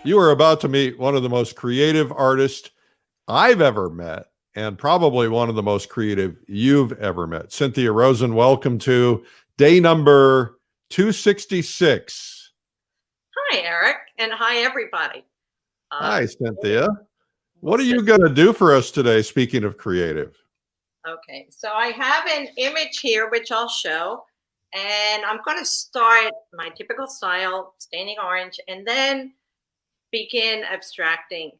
You are about to meet one of the most creative artists I've ever met, and probably one of the most creative you've ever met. Cynthia Rosen, welcome to day number 266. Hi, Eric, and hi, everybody. Hi, Cynthia. What are you going to do for us today, speaking of creative? Okay, so I have an image here, which I'll show, and I'm going to start my typical style, staining orange, and then begin abstracting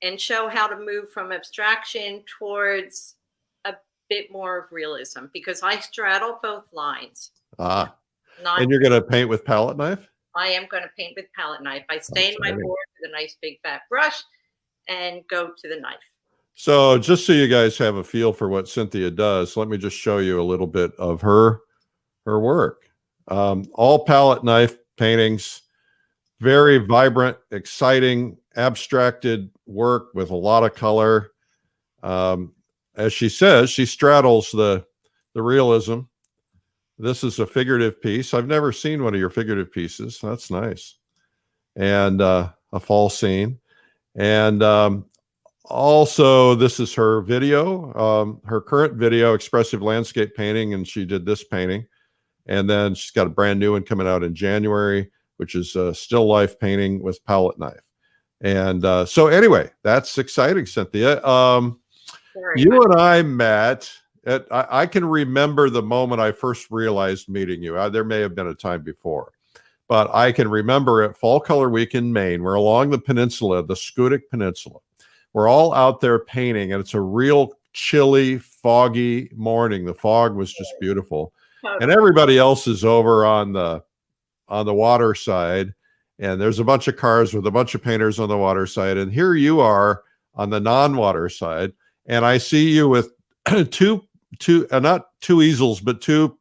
and show how to move from abstraction towards a bit more of realism, because I straddle both lines. And you're going to paint with palette knife? I am going to paint with palette knife. I stain my board with a nice big fat brush and go to the knife. So just so you guys have a feel for what Cynthia does, let me just show you a little bit of her work. All palette knife paintings, very vibrant, exciting, abstracted work with a lot of color. As she says, she straddles the realism. This is a figurative piece. I've never seen one of your figurative pieces. That's nice. And a fall scene. And also, this is her video, her current video, expressive landscape painting, and she did this painting. And then she's got a brand new one coming out in January, which is a still life painting with palette knife. And so anyway, that's exciting, Cynthia. You and I met I can remember the moment I first realized meeting you. There may have been a time before, but I can remember at Fall Color Week in Maine. We're along the peninsula, the Schoodic Peninsula. We're all out there painting, and it's a real chilly, foggy morning. The fog was just beautiful. And everybody else is over on the water side, and there's a bunch of cars with a bunch of painters on the water side. And here you are on the non-water side, and I see you with not two easels, but two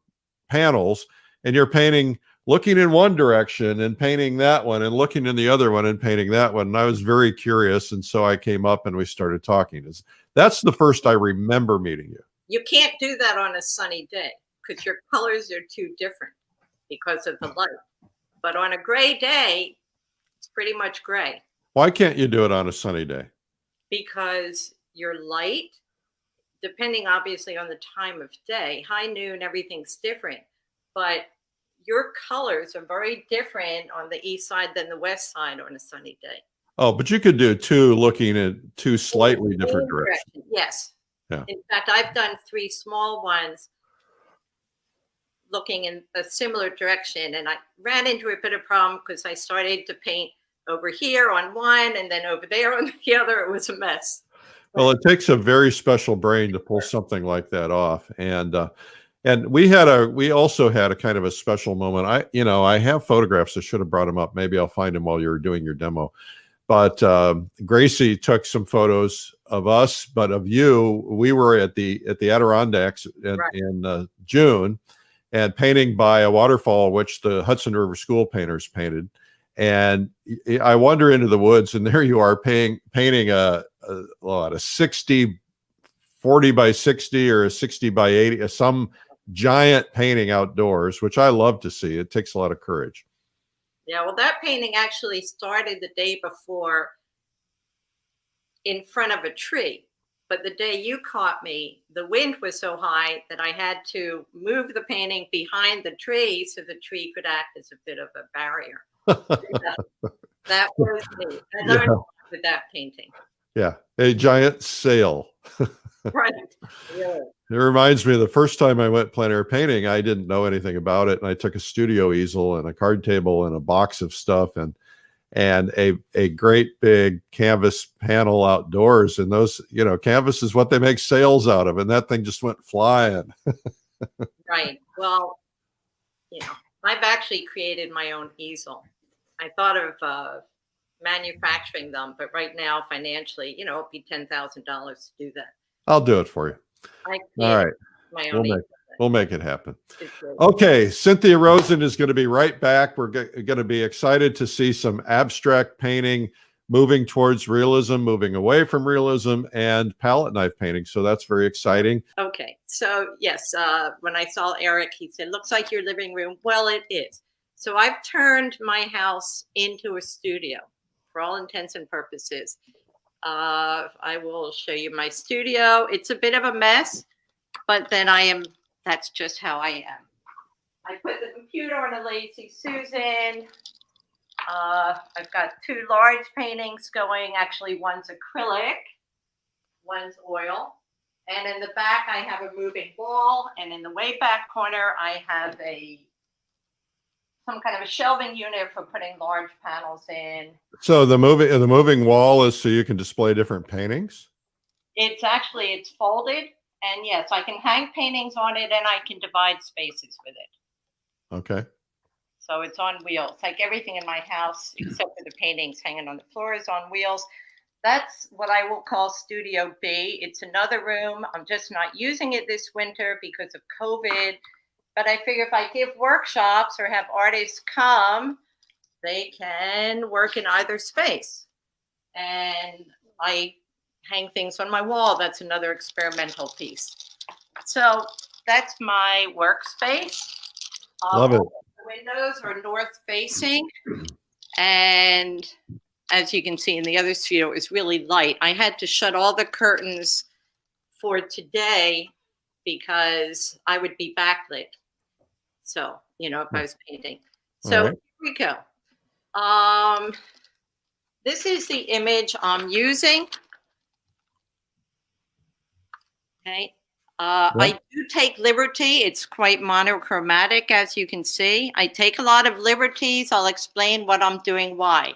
panels, and you're painting, looking in one direction and painting that one, and looking in the other one and painting that one. And I was very curious, and so I came up and we started talking. That's the first I remember meeting you. You can't do that on a sunny day because your colors are too different because of the light. But on a gray day, it's pretty much gray. Why can't you do it on a sunny day? Because your light, depending obviously on the time of day, high noon, everything's different. But your colors are very different on the east side than the west side on a sunny day. Oh, but you could do two looking in two slightly different directions. Yes. Yeah. In fact, I've done 3 small ones looking in a similar direction, and I ran into a bit of problem because I started to paint over here on one and then over there on the other. It was a mess. Well, it takes a very special brain to pull something like that off. And we also had a kind of a special moment. I have photographs. I should have brought them up. Maybe I'll find them while you're doing your demo. But Gracie took some photos of us, but of you. We were at the Adirondacks in June, and painting by a waterfall, which the Hudson River School painters painted. And I wander into the woods, and there you are painting a 60, 40 by 60 or a 60 by 80, some giant painting outdoors, which I love to see. It takes a lot of courage. Yeah, well, that painting actually started the day before in front of a tree. But the day you caught me, the wind was so high that I had to move the painting behind the tree so the tree could act as a bit of a barrier. That was me. I learned with that painting. Yeah, a giant sail. Right. Yeah. It reminds me of the first time I went plein air painting. I didn't know anything about it, and I took a studio easel and a card table and a box of stuff and a great big canvas panel outdoors. And those, canvas is what they make sails out of, and that thing just went flying. Right. Well, I've actually created my own easel. I thought of manufacturing them, but right now financially, it'd be $10,000 to do that. I'll do it for you. All right. My own We'll make it happen. Okay. Cynthia Rosen is going to be right back. We're going to be excited to see some abstract painting moving towards realism, moving away from realism, and palette knife painting. So that's very exciting. Okay. So yes, when I saw Eric, he said, looks like your living room. Well, it is. So I've turned my house into a studio. for all intents and purposes. I will show you my studio. It's a bit of a mess, but then that's just how I am. I put the computer on a Lazy Susan. I've got 2 large paintings going. Actually, one's acrylic, one's oil. And in the back, I have a moving wall. And in the way back corner, I have some kind of a shelving unit for putting large panels in. So the moving wall is so you can display different paintings? It's folded. And yes, I can hang paintings on it and I can divide spaces with it. Okay. So it's on wheels. Like everything in my house, except for the paintings hanging on the floor, is on wheels. That's what I will call Studio B. It's another room. I'm just not using it this winter because of COVID. But I figure if I give workshops or have artists come, they can work in either space. And I hang things on my wall. That's another experimental piece. So that's my workspace. Love it. The windows are north facing. And as you can see in the other studio, it's really light. I had to shut all the curtains for today because I would be backlit. So, if I was painting. So right. Here we go. This is the image I'm using. Okay. I do take liberty. It's quite monochromatic, as you can see. I take a lot of liberties. I'll explain what I'm doing, why.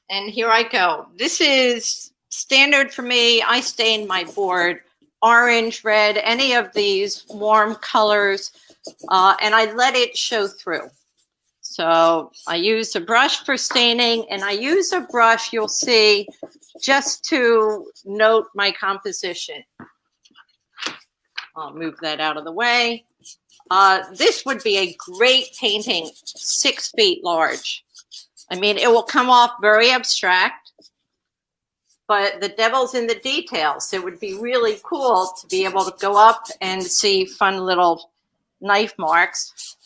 And here I go. This is standard for me. I stain my board orange, red, any of these warm colors, and I let it show through. So I use a brush for staining, and I use a brush, you'll see, just to note my composition. I'll move that out of the way. This would be a great painting, 6 feet large. I mean, it will come off very abstract, but the devil's in the details. It would be really cool to be able to go up and see fun little knife marks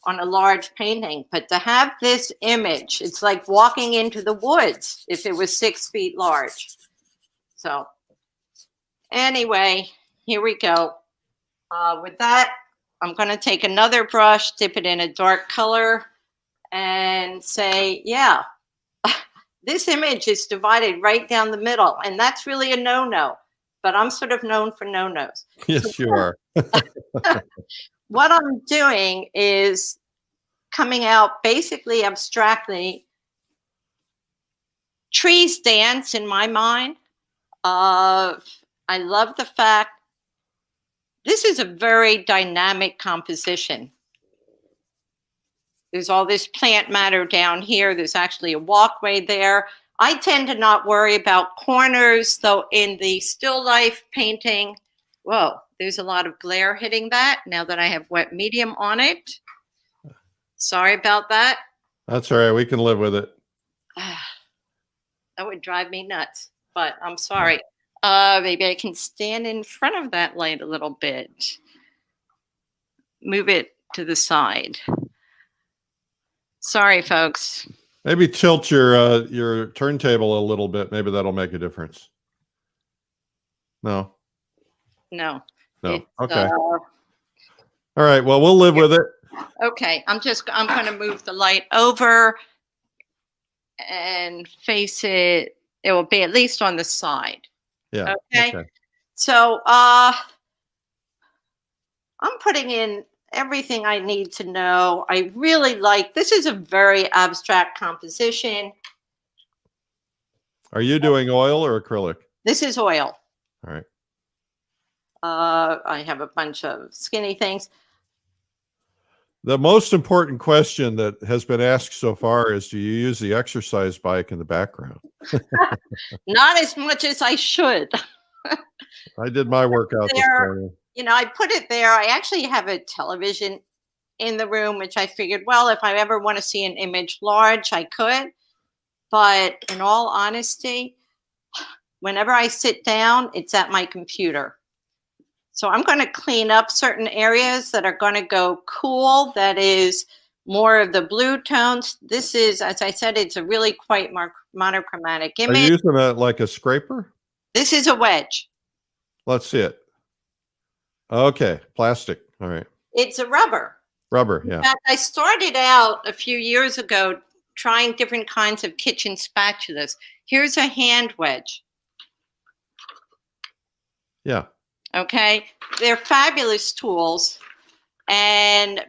on a large painting. But to have this image, it's like walking into the woods if it was 6 feet large. So anyway, here we go. With that, I'm going to take another brush, dip it in a dark color, and say, yeah, this image is divided right down the middle. And that's really a no-no. But I'm sort of known for no-nos. Yes, you are. What I'm doing is coming out basically abstractly. Trees dance in my mind. I love the fact this is a very dynamic composition. There's all this plant matter down here. There's actually a walkway there. I tend to not worry about corners, though in the still life painting, whoa, there's a lot of glare hitting that now that I have wet medium on it. Sorry about that. That's all right. We can live with it. That would drive me nuts, but I'm sorry. Maybe I can stand in front of that light a little bit. Move it to the side. Sorry, folks. Maybe tilt your turntable a little bit. Maybe that'll make a difference. No. No. Okay. All right. Well, we'll live with it. Okay. I'm going to move the light over and face it. It will be at least on the side. Yeah. Okay. So I'm putting in everything I need to know. I really like, this is a very abstract composition. Are you doing oil or acrylic? This is oil. All right. I have a bunch of skinny things. The most important question that has been asked so far is, do you use the exercise bike in the background? Not as much as I should. I did my workout this morning. I put it there. I actually have a television in the room, which I figured, well, if I ever want to see an image large, I could. But in all honesty, whenever I sit down, it's at my computer. So I'm going to clean up certain areas that are going to go cool. That is more of the blue tones. This is, as I said, it's a really quite monochromatic Are you image. using like a scraper? This is a wedge. Let's see it. Okay, plastic. All right. It's a rubber. Rubber, In yeah. fact, I started out a few years ago trying different kinds of kitchen spatulas. Here's a hand wedge. Yeah. Okay, they're fabulous tools, and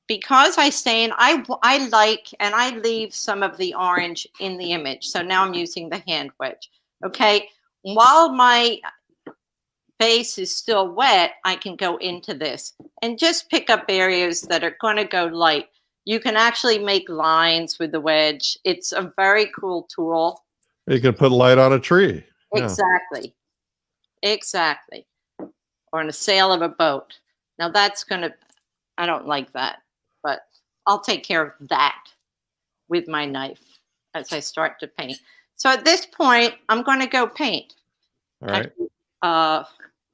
because I stain, I like, and I leave some of the orange in the image. So now I'm using the hand wedge. Okay, while my base is still wet, I can go into this and just pick up areas that are going to go light. You can actually make lines with the wedge. It's a very cool tool. You can put light on a tree. Yeah. Exactly. Exactly. Or on a sail of a boat. Now that's going to, I don't like that, but I'll take care of that with my knife as I start to paint. So at this point, I'm going to go paint. All right.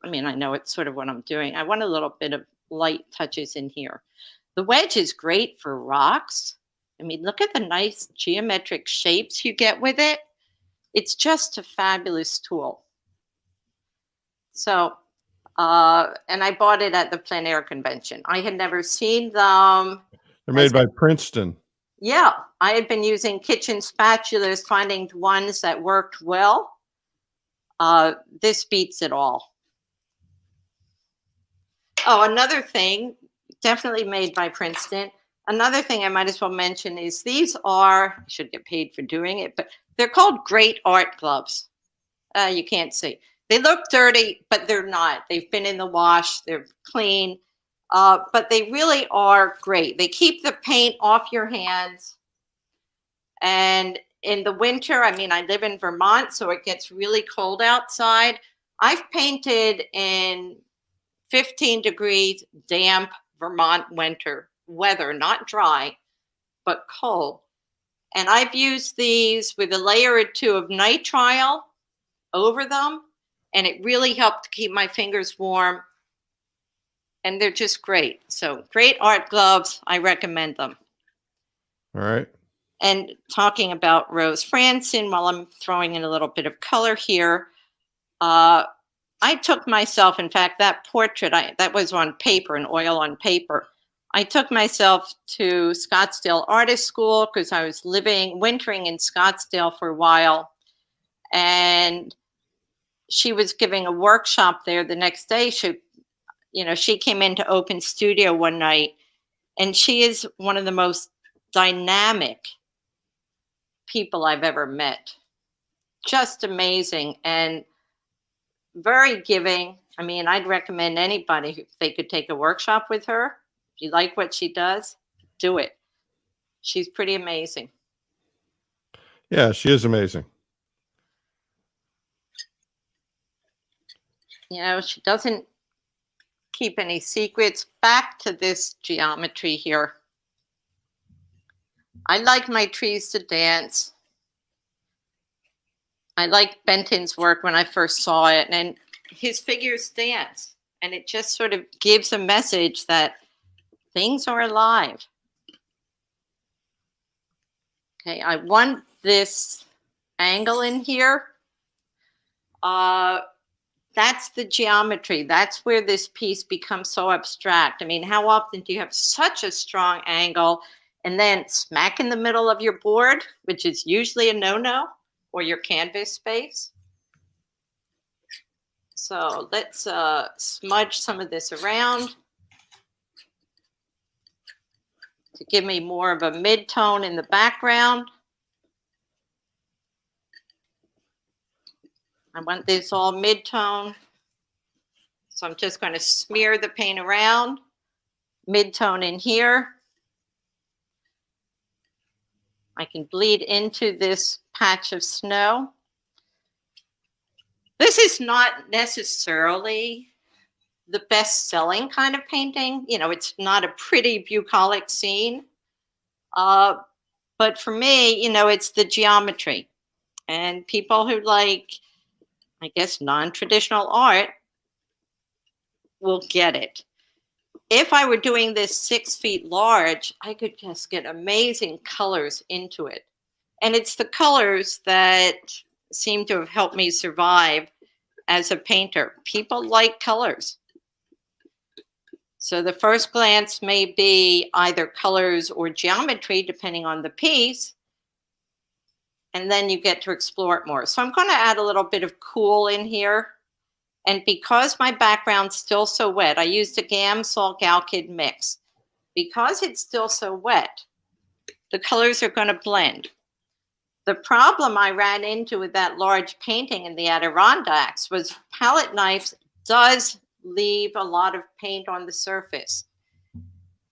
I mean, I know it's sort of what I'm doing. I want a little bit of light touches in here. The wedge is great for rocks. I mean, look at the nice geometric shapes you get with it. It's just a fabulous tool. So, and I bought it at the Plein Air convention. I had never seen them. They're made by Princeton. Yeah, I had been using kitchen spatulas, finding ones that worked well. This beats it all. Oh, another thing, definitely made by Princeton. Another thing I might as well mention is these are, I should get paid for doing it, but they're called Great Art gloves. You can't see. They look dirty, but they're not. They've been in the wash. They're clean, but they really are great. They keep the paint off your hands. And in the winter, I mean, I live in Vermont, so it gets really cold outside. I've painted in 15 degrees damp Vermont winter weather, not dry, but cold. And I've used these with a layer or two of nitrile over them, and it really helped to keep my fingers warm. And they're just great. So Great Art gloves, I recommend them. All right. And talking about Rose Franson, while I'm throwing in a little bit of color here, I took myself, in fact, that portrait, that was on paper, an oil on paper. I took myself to Scottsdale Artist School because I was wintering in Scottsdale for a while. And she was giving a workshop there the next day. She came into Open Studio one night, and she is one of the most dynamic people I've ever met. Just amazing and very giving. I mean, I'd recommend anybody if they could take a workshop with her. If you like what she does, do it. She's pretty amazing. Yeah, she is amazing. She doesn't keep any secrets. Back to this geometry here. I like my trees to dance. I liked Benton's work when I first saw it, and his figures dance. And it just sort of gives a message that things are alive. Okay, I want this angle in here. That's the geometry. That's where this piece becomes so abstract. I mean, how often do you have such a strong angle and then smack in the middle of your board, which is usually a no-no, or your canvas space? So let's smudge some of this around to give me more of a mid-tone in the background. I want this all mid-tone. So I'm just going to smear the paint around, mid-tone in here. I can bleed into this patch of snow. This is not necessarily the best-selling kind of painting. It's not a pretty bucolic scene. But for me, it's the geometry. And people who like, I guess, non-traditional art will get it. if I were doing this 6 feet large, I could just get amazing colors into it. And it's the colors that seem to have helped me survive as a painter. People like colors. So the first glance may be either colors or geometry, depending on the piece. And then you get to explore it more. So I'm going to add a little bit of cool in here. And because my background's still so wet, I used a Gamsol Galkid mix. Because it's still so wet, the colors are going to blend. The problem I ran into with that large painting in the Adirondacks was palette knives does leave a lot of paint on the surface.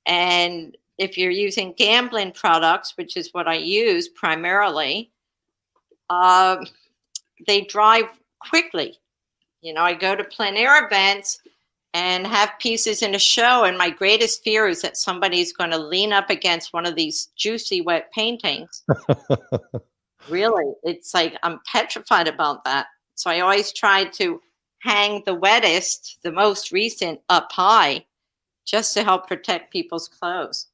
And if you're using Gamblin products, which is what I use primarily, they dry quickly. You know, I go to plein air events and have pieces in a show, and my greatest fear is that somebody's going to lean up against one of these juicy wet paintings. Really, it's like I'm petrified about that. So I always try to hang the wettest, the most recent, up high, just to help protect people's clothes.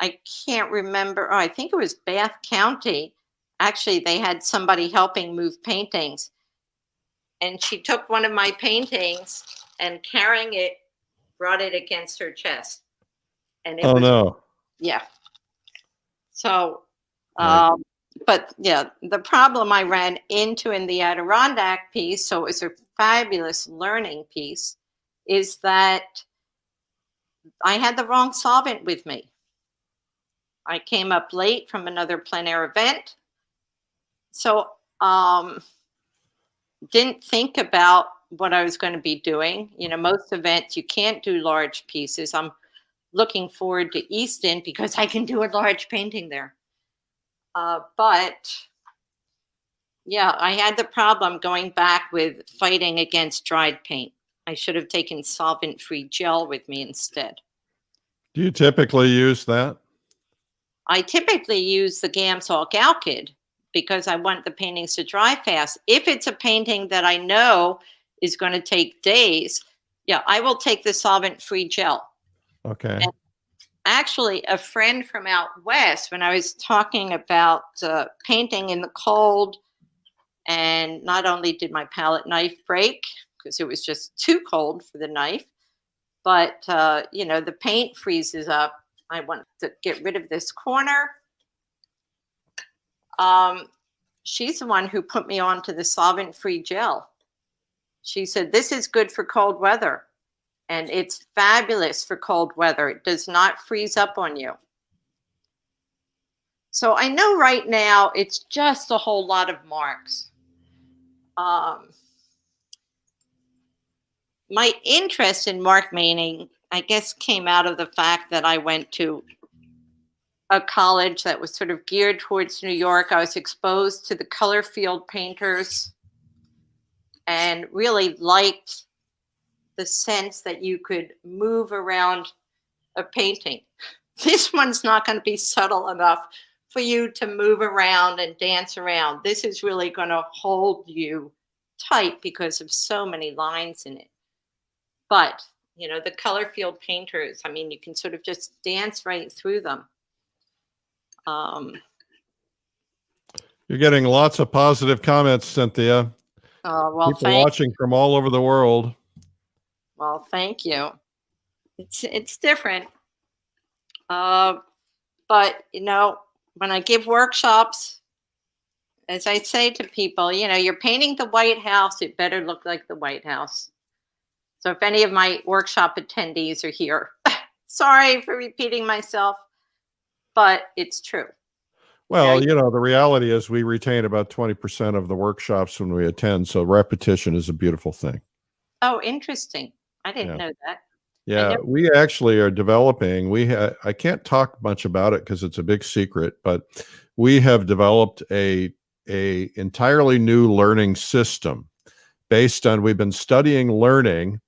I can't remember. Oh, I think it was Bath County. Actually, they had somebody helping move paintings. And she took one of my paintings and carrying it, brought it against her chest. And it was, no. Yeah. So, Right. but yeah, the problem I ran into in the Adirondack piece, so it was a fabulous learning piece, is that I had the wrong solvent with me. I came up late from another plein air event. So, didn't think about what I was going to be doing. You know, most events you can't do large pieces. I'm looking forward to Easton because I can do a large painting there. But yeah, I had the problem going back with fighting against dried paint. I should have taken solvent-free gel with me instead. Do you typically use that? I typically use the Gamsol Galkid because I want the paintings to dry fast. If it's a painting that I know is going to take days, yeah, I will take the solvent-free gel. Okay. And actually, a friend from out west, when I was talking about painting in the cold, and not only did my palette knife break because it was just too cold for the knife, but you know, the paint freezes up. I want to get rid of this corner. She's the one who put me on to the solvent-free gel. She said, this is good for cold weather. And it's fabulous for cold weather. It does not freeze up on you. So I know right now it's just a whole lot of marks. My interest in mark painting, I guess, came out of the fact that I went to a college that was sort of geared towards New York. I was exposed to the color field painters and really liked the sense that you could move around a painting. This one's not going to be subtle enough for you to move around and dance around. This is really going to hold you tight because of so many lines in it. But, you know, the color field painters, I mean, you can sort of just dance right through them. You're getting lots of positive comments, Cynthia. Well, people watching from all over the world. Well, thank you. It's different. But, you know, when I give workshops, as I say to people, you know, you're painting the White House, it better look like the White House. So if any of my workshop attendees are here, sorry for repeating myself, but it's true. Well, you know, the reality is we retain about 20% of the workshops when we attend. So repetition is a beautiful thing. Oh, interesting. I didn't know that. Yeah, we actually are developing. I can't talk much about it because it's a big secret, but we have developed a entirely new learning system based on, we've been studying learning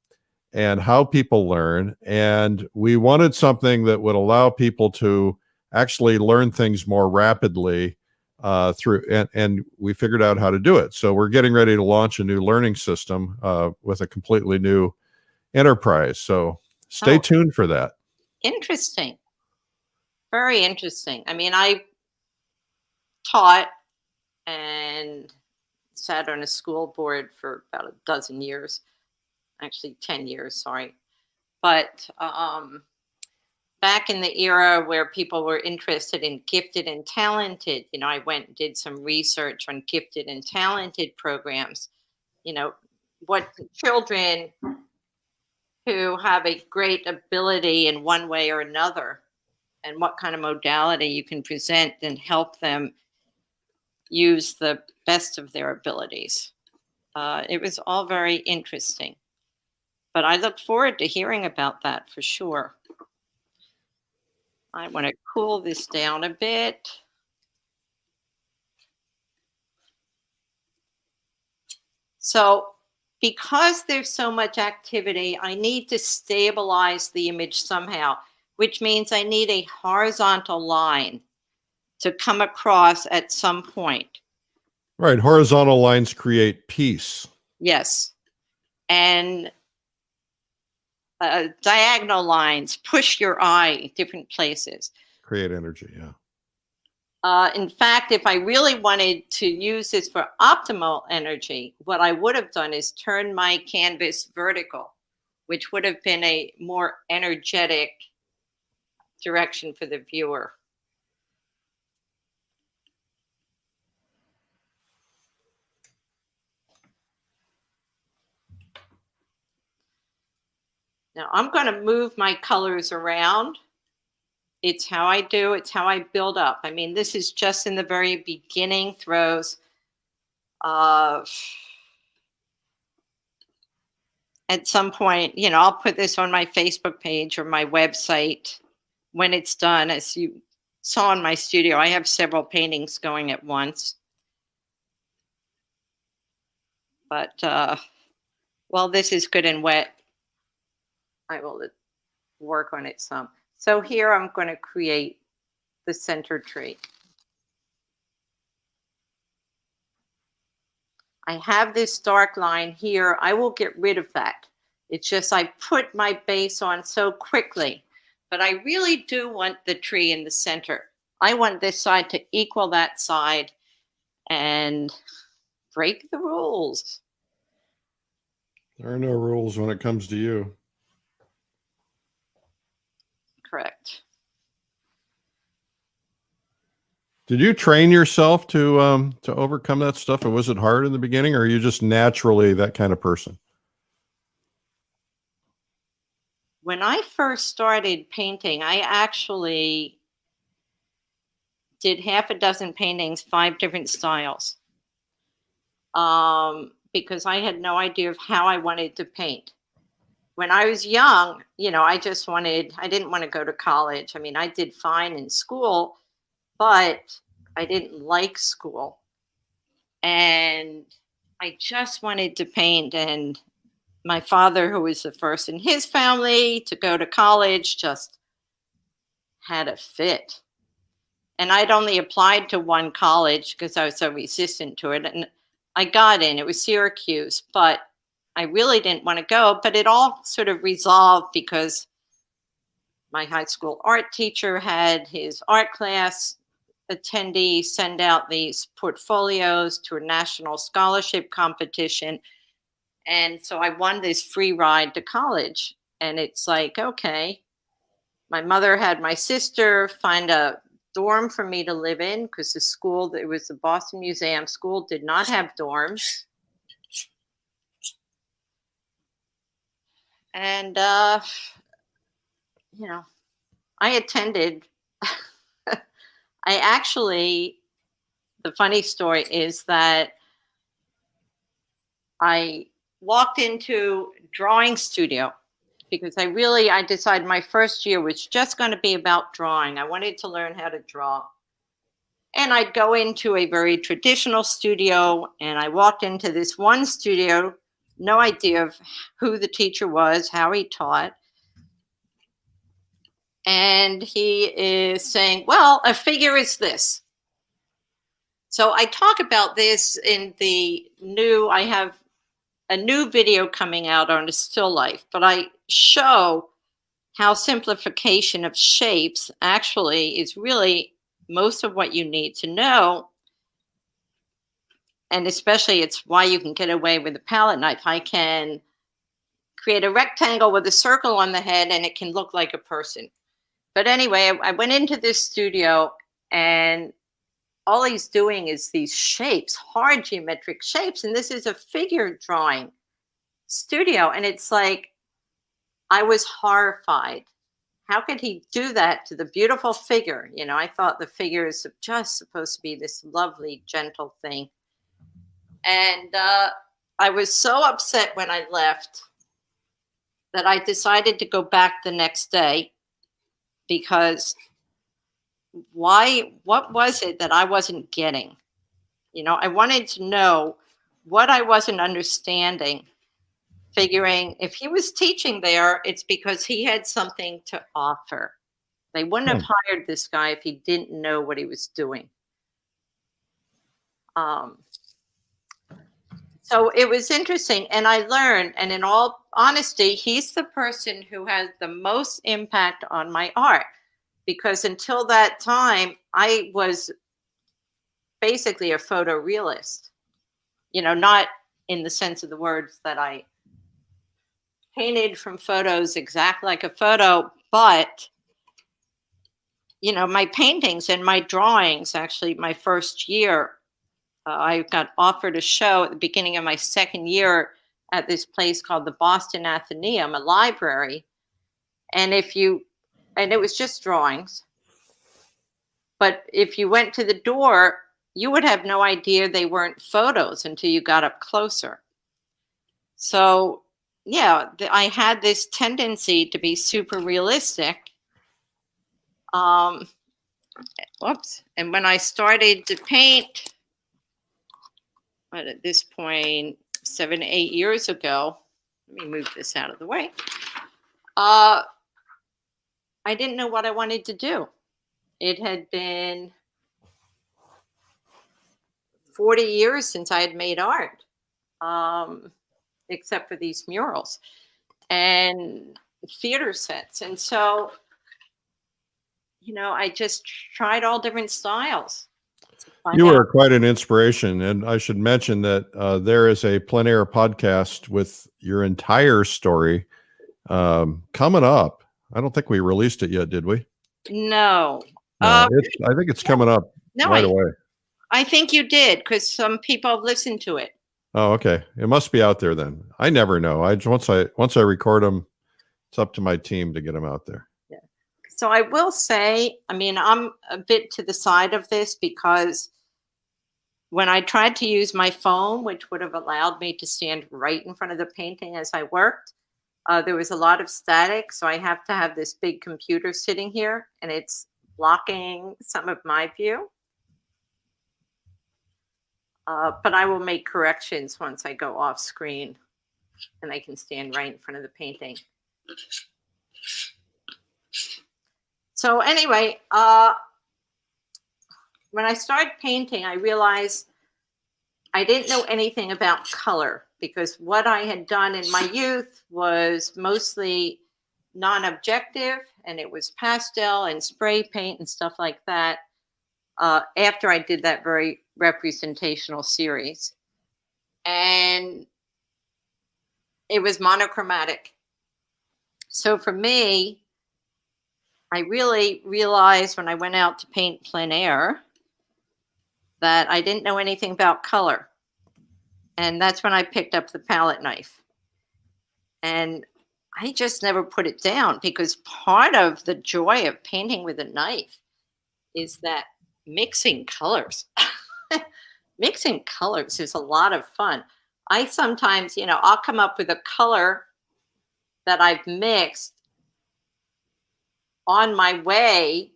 and how people learn, and we wanted something that would allow people to actually learn things more rapidly and we figured out how to do it. So we're getting ready to launch a new learning system with a completely new enterprise. So Stay Oh, tuned for that. interesting. Very interesting. I mean, I taught and sat on a school board for about a dozen years, actually 10 years, sorry. But back in the era where people were interested in gifted and talented, I went and did some research on gifted and talented programs, what children who have a great ability in one way or another, and what kind of modality you can present and help them use the best of their abilities. It was all very interesting, but I look forward to hearing about that for sure. I want to cool this down a bit. So, because there's so much activity, I need to stabilize the image somehow, which means I need a horizontal line to come across at some point. Right. Horizontal lines create peace. Yes. And diagonal lines push your eye different places. Create energy. Yeah. In fact, if I really wanted to use this for optimal energy, what I would have done is turn my canvas vertical, which would have been a more energetic direction for the viewer. Now I'm going to move my colors around. It's how I do, it's how I build up. I mean, this is just in the very beginning throws. At some point, I'll put this on my Facebook page or my website when it's done. As you saw in my studio, I have several paintings going at once. But while this is good and wet, I will work on it some. So here I'm going to create the center tree. I have this dark line here. I will get rid of that. It's just I put my base on so quickly, but I really do want the tree in the center. I want this side to equal that side and break the rules. There are no rules when it comes to you. Correct. Did you train yourself to overcome that stuff? And was it hard in the beginning, or are you just naturally that kind of person? When I first started painting, I actually did half a dozen paintings, 5 different styles, because I had no idea of how I wanted to paint. When I was young, I didn't want to go to college. I mean, I did fine in school, but I didn't like school. And I just wanted to paint. And my father, who was the first in his family to go to college, just had a fit. And I'd only applied to one college because I was so resistant to it. And I got in. It was Syracuse, but I really didn't want to go. But it all sort of resolved because my high school art teacher had his art class attendee send out these portfolios to a national scholarship competition. And so I won this free ride to college. And it's like, okay, my mother had my sister find a dorm for me to live in because the school, it was the Boston Museum School, did not have dorms. And, I attended. The funny story is that I walked into drawing studio because I decided my first year was just going to be about drawing. I wanted to learn how to draw. And I'd go into a very traditional studio, and I walked into this one studio, no idea of who the teacher was, how he taught. And he is saying, well, a figure is this. So I talk about this in I have a new video coming out on a still life, but I show how simplification of shapes actually is really most of what you need to know. And especially it's why you can get away with a palette knife. I can create a rectangle with a circle on the head and it can look like a person. But anyway, I went into this studio and all he's doing is these shapes, hard geometric shapes. And this is a figure drawing studio. And it's like, I was horrified. How could he do that to the beautiful figure? You know, I thought the figure is just supposed to be this lovely, gentle thing. And I was so upset when I left that I decided to go back the next day because what was it that I wasn't getting? You know, I wanted to know what I wasn't understanding, figuring if he was teaching there, it's because he had something to offer. They wouldn't have hired this guy if he didn't know what he was doing. So it was interesting, and I learned, and in all honesty, he's the person who has the most impact on my art, because until that time, I was basically a photorealist, you know, not in the sense of the words that I painted from photos exactly like a photo, but, you know, my paintings and my drawings, actually my first year, I got offered a show at the beginning of my second year at this place called the Boston Athenaeum, a library. And it was just drawings. But if you went to the door, you would have no idea they weren't photos until you got up closer. So, yeah, I had this tendency to be super realistic. Whoops. And when I started to paint, but at this point, 7 to 8 years ago, let me move this out of the way. I didn't know what I wanted to do. It had been 40 years since I had made art, except for these murals and theater sets. And so, you know, I just tried all different styles. You were quite an inspiration. And I should mention that there is a Plein Air podcast with your entire story coming up. I don't think we released it yet, did we? No. I think it's coming up right away. I think you did, because some people have listened to it. Oh, okay. It must be out there then. I never know. Once I record them, it's up to my team to get them out there. Yeah. So I will say, I mean, I'm a bit to the side of this because when I tried to use my phone, which would have allowed me to stand right in front of the painting as I worked, there was a lot of static. So I have to have this big computer sitting here, and it's blocking some of my view. But I will make corrections once I go off screen and I can stand right in front of the painting. So anyway, when I started painting, I realized I didn't know anything about color, because what I had done in my youth was mostly non-objective, and it was pastel and spray paint and stuff like that. After I did that very representational series, and it was monochromatic. So for me, I really realized when I went out to paint plein air that I didn't know anything about color. And that's when I picked up the palette knife. And I just never put it down, because part of the joy of painting with a knife is that mixing colors. Mixing colors is a lot of fun. I sometimes, you know, I'll come up with a color that I've mixed on my way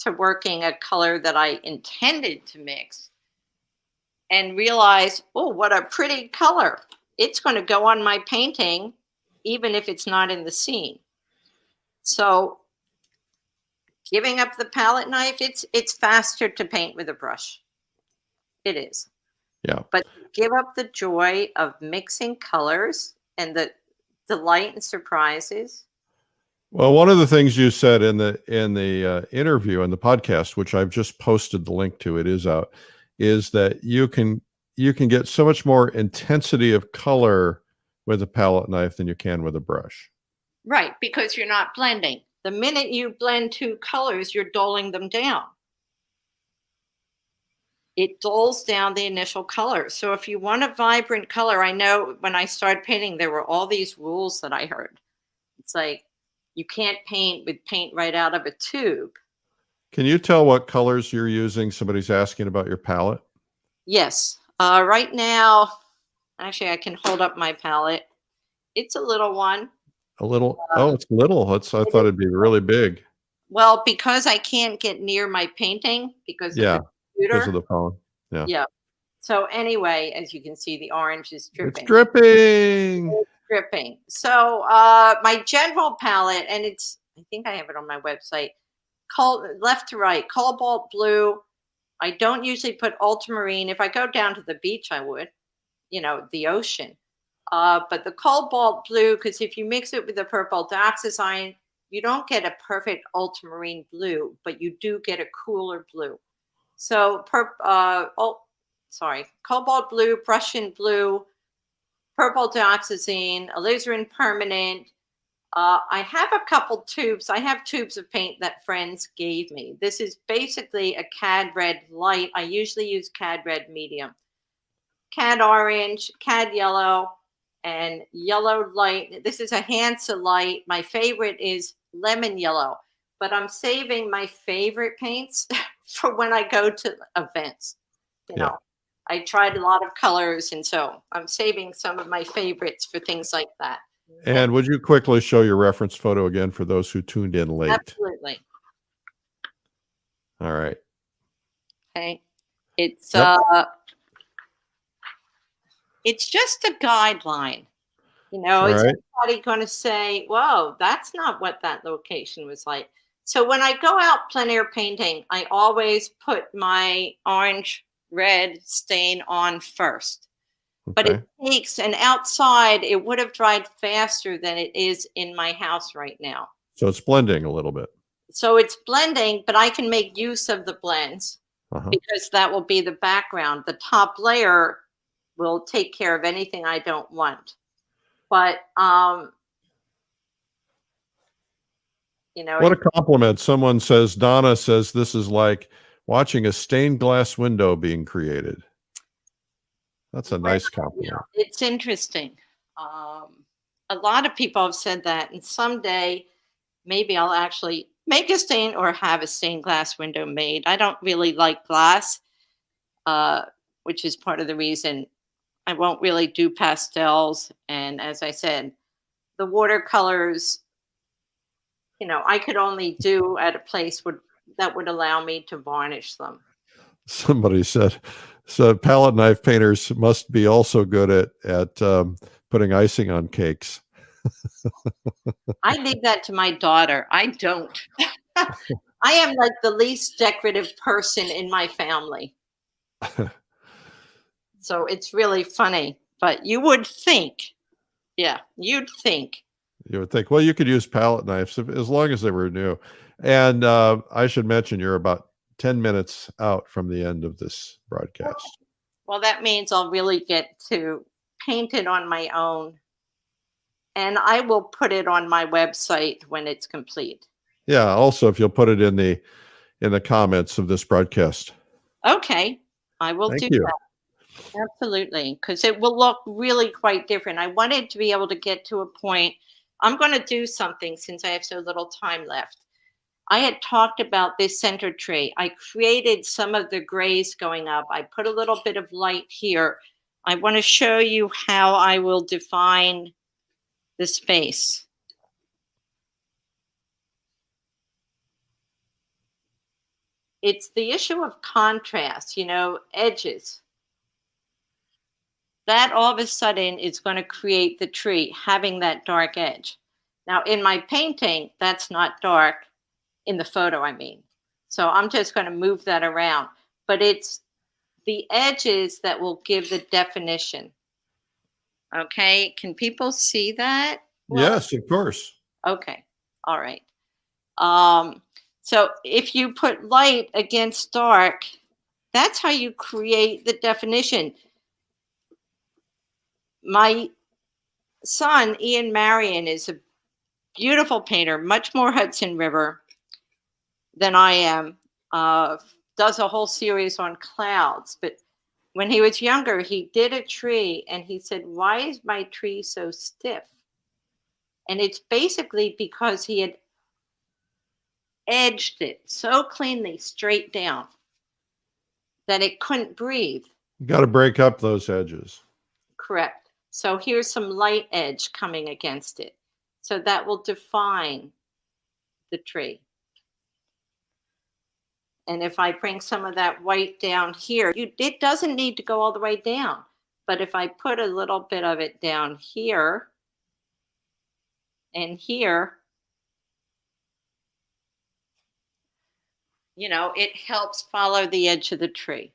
to working a color that I intended to mix, and realize, oh, what a pretty color. It's going to go on my painting, even if it's not in the scene. So giving up the palette knife, it's faster to paint with a brush. It is. Yeah. But give up the joy of mixing colors and the delight and surprises. Well, one of the things you said in the interview in the podcast, which I've just posted the link to, it is out, is that you can get so much more intensity of color with a palette knife than you can with a brush. Right, because you're not blending. The minute you blend two colors, you're dulling them down. It dulls down the initial color. So if you want a vibrant color, I know when I started painting, there were all these rules that I heard. It's like, you can't paint with paint right out of a tube. Can you tell what colors you're using? Somebody's asking about your palette. Yes. Right now, actually, I can hold up my palette. It's a little one. A little. Oh, it's little. I thought it'd be really big. Well, because I can't get near my painting because of the computer. Because of the phone. Yeah. Yeah. So anyway, as you can see, the orange is dripping. It's dripping. It's dripping. So my general palette, and it's, I think I have it on my website, called left to right, cobalt blue. I don't usually put ultramarine. If I go down to the beach, I would, the ocean. But the cobalt blue, because if you mix it with the purple dioxazine, you don't get a perfect ultramarine blue, but you do get a cooler blue. So, cobalt blue, Prussian blue, purple dioxazine, alizarin permanent. I have a couple tubes. I have tubes of paint that friends gave me. This is basically a cad red light. I usually use cad red medium. Cad orange, cad yellow, and yellow light. This is a Hansa light. My favorite is lemon yellow, but I'm saving my favorite paints for when I go to events. You know, I tried a lot of colors, and so I'm saving some of my favorites for things like that. And would you quickly show your reference photo again for those who tuned in late? Absolutely. All right. Okay. It's just a guideline. Is anybody going to say, whoa, that's not what that location was like? So when I go out plein air painting, I always put my orange red stain on first. But it takes, and outside, it would have dried faster than it is in my house right now. So it's blending a little bit. So it's blending, but I can make use of the blends because that will be the background. The top layer will take care of anything I don't want. But, what a compliment. Someone says, Donna says, this is like watching a stained glass window being created. That's a nice compliment. It's interesting. A lot of people have said that, and someday maybe I'll actually make a stain or have a stained glass window made. I don't really like glass, which is part of the reason I won't really do pastels. And as I said, the watercolors, I could only do at a place that would allow me to varnish them. Somebody said, so palette knife painters must be also good at putting icing on cakes. I leave that to my daughter. I don't. I am like the least decorative person in my family. So it's really funny, but you would think, you'd think. You would think, well, you could use palette knives as long as they were new. And I should mention you're about 10 minutes out from the end of this broadcast. Well, that means I'll really get to paint it on my own. And I will put it on my website when it's complete. Yeah. Also, if you'll put it in the comments of this broadcast. Okay. I will do that. Absolutely. Because it will look really quite different. I wanted to be able to get to a point. I'm going to do something since I have so little time left. I had talked about this center tree. I created some of the grays going up. I put a little bit of light here. I want to show you how I will define the space. It's the issue of contrast, edges. That all of a sudden is going to create the tree having that dark edge. Now, in my painting, that's not dark. In the photo, I mean. So I'm just going to move that around. But it's the edges that will give the definition. Okay, can people see that? Well, yes, of course. Okay. All right. So if you put light against dark, that's how you create the definition. My son, Ian Marion, is a beautiful painter, much more Hudson River than I am. Does a whole series on clouds. But when he was younger, he did a tree and he said, "Why is my tree so stiff?" And it's basically because he had edged it so cleanly straight down that it couldn't breathe. You got to break up those edges. Correct. So here's some light edge coming against it. So that will define the tree. And if I bring some of that white down here, it doesn't need to go all the way down. But if I put a little bit of it down here and here, it helps follow the edge of the tree.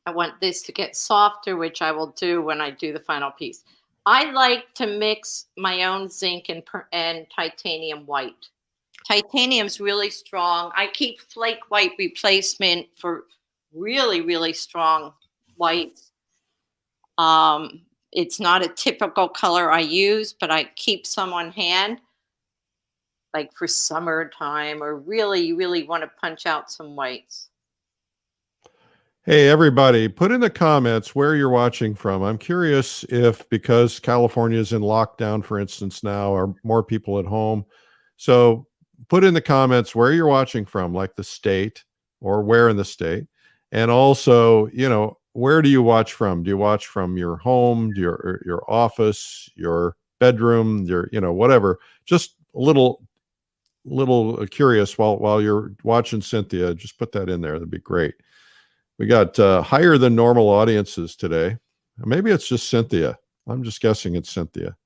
I want this to get softer, which I will do when I do the final piece. I like to mix my own zinc and titanium white. Titanium's really strong. I keep flake white replacement for really, really strong whites. It's not a typical color I use, but I keep some on hand, like for summertime, or really, you really want to punch out some whites. Hey, everybody, put in the comments where you're watching from. I'm curious if, because California is in lockdown, for instance, now, are more people at home. So put in the comments where you're watching from, like the state or where in the state. And also, where do you watch from? Do you watch from your home, your office, your bedroom, your, whatever? Just a little curious while you're watching Cynthia, just put that in there. That'd be great. We got higher than normal audiences today. Maybe it's just Cynthia. I'm just guessing it's Cynthia.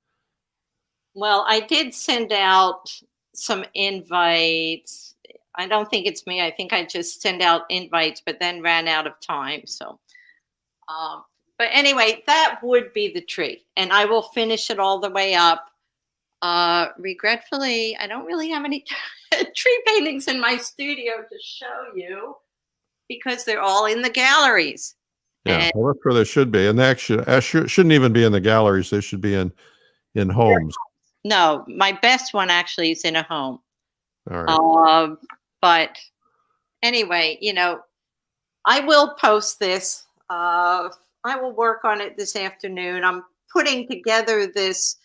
Well, I did send out some invites. I don't think it's me. I think I just send out invites, but then ran out of time. So, but anyway, that would be the tree. And I will finish it all the way up. Regretfully, I don't really have any tree paintings in my studio to show you, because they're all in the galleries. Yeah, well, that's where they should be. And they actually shouldn't even be in the galleries. They should be in homes. No, my best one actually is in a home. All right. But anyway, I will post this. I will work on it this afternoon. I'm putting together this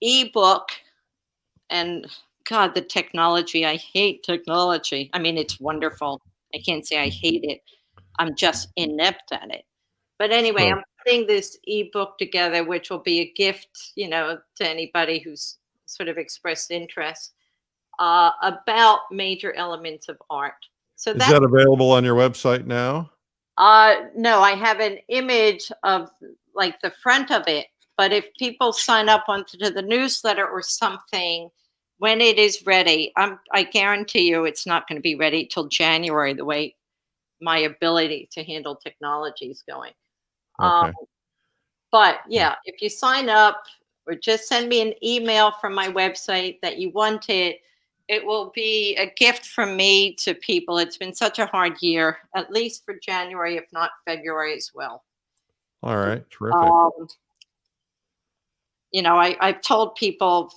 ebook, and God, the technology. I hate technology. I mean, it's wonderful. I can't say I hate it. I'm just inept at it. But anyway, I'm putting this ebook together, which will be a gift, to anybody who's sort of expressed interest about major elements of art. So is that available on your website now? No, I have an image of like the front of it. But if people sign up onto the newsletter or something, when it is ready, I guarantee you it's not going to be ready till January, the way my ability to handle technology is going. Okay. But yeah, if you sign up or just send me an email from my website that you want it, it will be a gift from me to people. It's been such a hard year, at least for January, if not February as well. All right. Terrific. I've told people,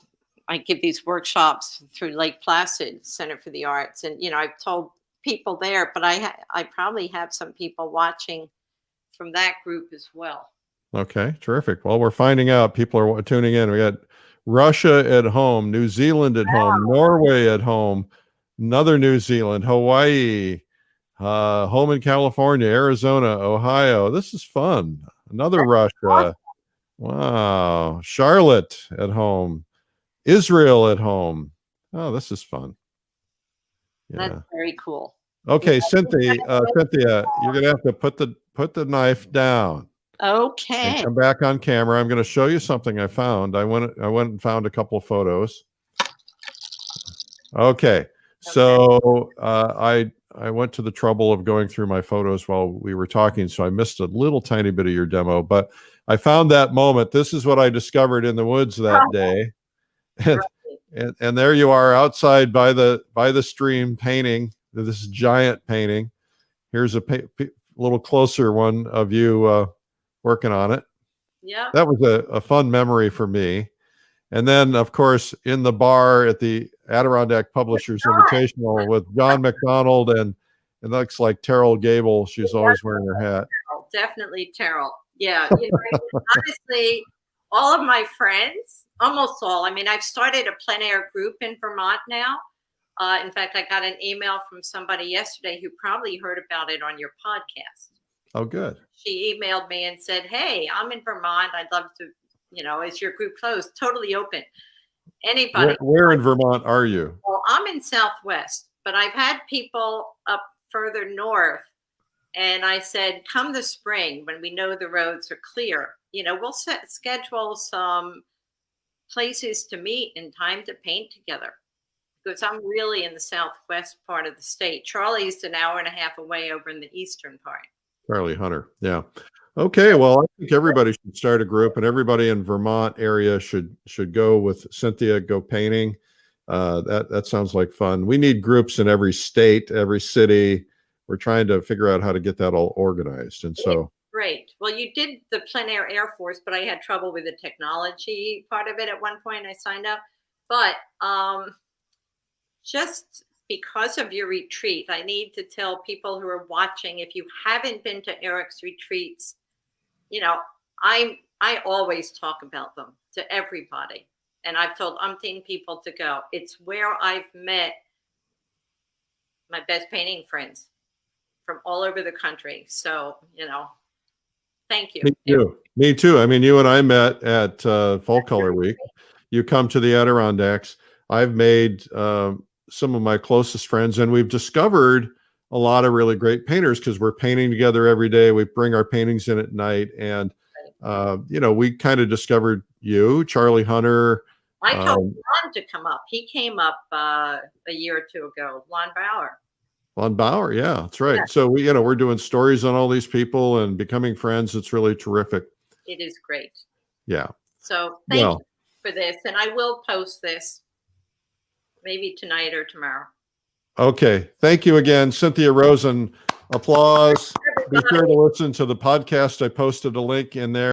I give these workshops through Lake Placid Center for the Arts. And, I've told people there, but I probably have some people watching from that group as well. Okay, terrific. Well, we're finding out. People are tuning in. We got Russia at home, New Zealand at home, Norway at home, another New Zealand, Hawaii, home in California, Arizona, Ohio. This is fun. Another Russia. Awesome. Wow. Charlotte at home, Israel at home. Oh, this is fun. Yeah. That's very cool. Okay, Cynthia, you're gonna have to put the knife down. Okay. And come back on camera. I'm going to show you something I found. I went and found a couple of photos. Okay. So I went to the trouble of going through my photos while we were talking, so I missed a little tiny bit of your demo, but I found that moment. This is what I discovered in the woods that day. And there you are outside by the stream painting this giant painting. Here's a little closer one of you working on it. Yeah. That was a fun memory for me. And then, of course, in the bar at the Adirondack Publishers Invitational with John McDonald and it looks like Terrell Gable. She's always wearing her hat. Definitely Terrell. Yeah. Honestly, all of my friends, almost all. I mean, I've started a plein air group in Vermont now. In fact, I got an email from somebody yesterday who probably heard about it on your podcast. Oh, good. She emailed me and said, hey, I'm in Vermont. I'd love to, is your group closed? Totally open. Anybody. Where in Vermont are you? Well, I'm in Southwest, but I've had people up further north. And I said, come the spring when we know the roads are clear, we'll schedule some places to meet in time to paint together. Because I'm really in the southwest part of the state. Charlie's an hour and a half away over in the eastern part. Charlie Hunter. Yeah. Okay. Well, I think everybody should start a group, and everybody in Vermont area should go with Cynthia, go painting. That sounds like fun. We need groups in every state, every city. We're trying to figure out how to get that all organized. And so. Great. Well, you did the Plein Air Air Force, but I had trouble with the technology part of it at one point. I signed up, but just because of your retreat, I need to tell people who are watching, if you haven't been to Eric's retreats, I always talk about them to everybody. And I've told umpteen people to go. It's where I've met my best painting friends from all over the country. So, thank you. Me too. Me too. I mean, you and I met at Fall Color Week. You come to the Adirondacks. I've made some of my closest friends, and we've discovered a lot of really great painters because we're painting together every day. We bring our paintings in at night, and we kind of discovered you, Charlie Hunter. I told Lon to come up. He came up a year or two ago. Lon Bauer. Lon Bauer, yeah, that's right. Yeah. So we're doing stories on all these people and becoming friends. It's really terrific. It is great. Yeah. So thank you for this, and I will post this maybe tonight or tomorrow. Okay. Thank you again, Cynthia Rosen. Applause. Be sure to listen to the podcast. I posted a link in there.